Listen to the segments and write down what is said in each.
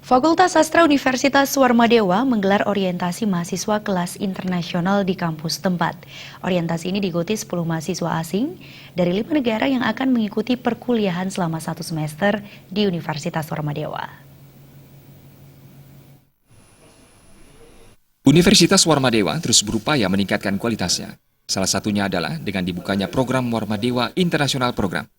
Fakultas Sastra Universitas Swarmadewa menggelar orientasi mahasiswa kelas internasional di kampus tempat. Orientasi ini diikuti 10 mahasiswa asing dari 5 negara yang akan mengikuti perkuliahan selama 1 semester di Universitas Swarmadewa. Universitas Swarmadewa terus berupaya meningkatkan kualitasnya. Salah satunya adalah dengan dibukanya program Swarmadewa International Program.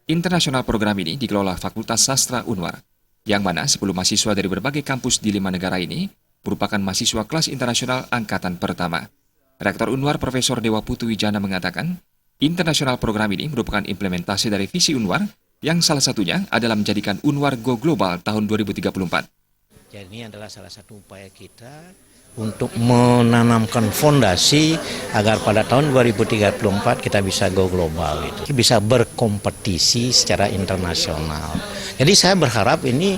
International Program ini dikelola Fakultas Sastra Unwar, yang mana 10 mahasiswa dari berbagai kampus di 5 negara ini merupakan mahasiswa kelas internasional angkatan pertama. Rektor Unwar Profesor Dewa Putu Wijana mengatakan, internasional program ini merupakan implementasi dari visi Unwar yang salah satunya adalah menjadikan Unwar Go Global tahun 2034. Jadi ini adalah salah satu upaya kita untuk menanamkan fondasi agar pada tahun 2034 kita bisa go global, bisa berkompetisi secara internasional. Jadi saya berharap ini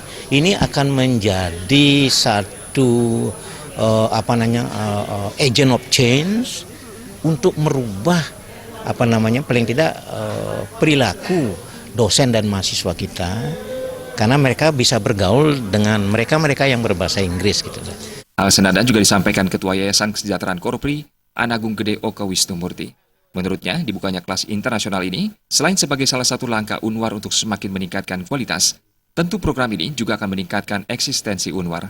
akan menjadi satu agent of change untuk merubah paling tidak perilaku dosen dan mahasiswa kita, karena mereka bisa bergaul dengan mereka yang berbahasa Inggris gitu. Hal senada juga disampaikan Ketua Yayasan Kesejahteraan Korpri, Anagung Gede Oka Wisnumurti. Menurutnya, dibukanya kelas internasional ini, selain sebagai salah satu langkah Unwar untuk semakin meningkatkan kualitas, tentu program ini juga akan meningkatkan eksistensi Unwar.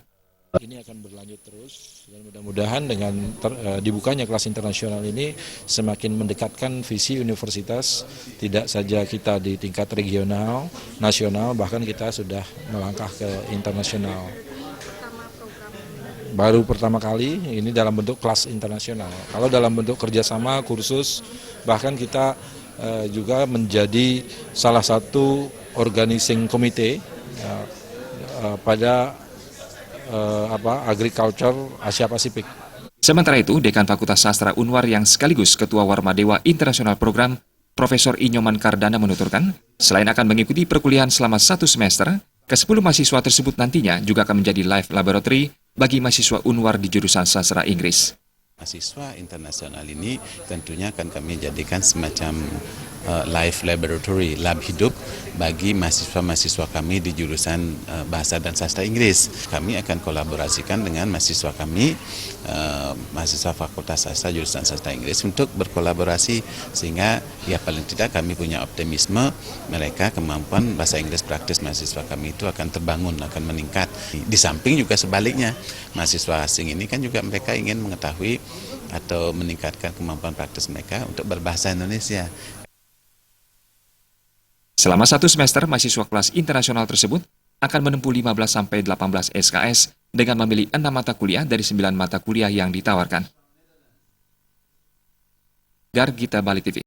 Ini akan berlanjut terus, dan mudah-mudahan dengan dibukanya kelas internasional ini semakin mendekatkan visi universitas, tidak saja kita di tingkat regional, nasional, bahkan kita sudah melangkah ke internasional. Baru pertama kali ini dalam bentuk kelas internasional. Kalau dalam bentuk kerjasama, kursus, bahkan kita juga menjadi salah satu organizing committee pada agriculture Asia Pasifik. Sementara itu, Dekan Fakultas Sastra Unwar yang sekaligus Ketua Swarmadewa International Program, Profesor Inyoman Kardana menuturkan, selain akan mengikuti perkuliahan selama 1 semester, ke-10 mahasiswa tersebut nantinya juga akan menjadi live laboratory bagi mahasiswa Unwar di jurusan sastra Inggris. Mahasiswa internasional ini tentunya akan kami jadikan semacam live laboratory, lab hidup bagi mahasiswa-mahasiswa kami di jurusan bahasa dan sastra Inggris. Kami akan kolaborasikan dengan mahasiswa kami, mahasiswa Fakultas Sastra jurusan sastra Inggris untuk berkolaborasi sehingga ya paling tidak kami punya optimisme mereka kemampuan bahasa Inggris praktis mahasiswa kami itu akan terbangun, akan meningkat. Di samping juga sebaliknya, mahasiswa asing ini kan juga mereka ingin mengetahui atau meningkatkan kemampuan praktis mereka untuk berbahasa Indonesia. Selama 1 semester, mahasiswa kelas internasional tersebut akan menempuh 15-18 SKS dengan memilih 6 mata kuliah dari 9 mata kuliah yang ditawarkan. Gargita Bali TV.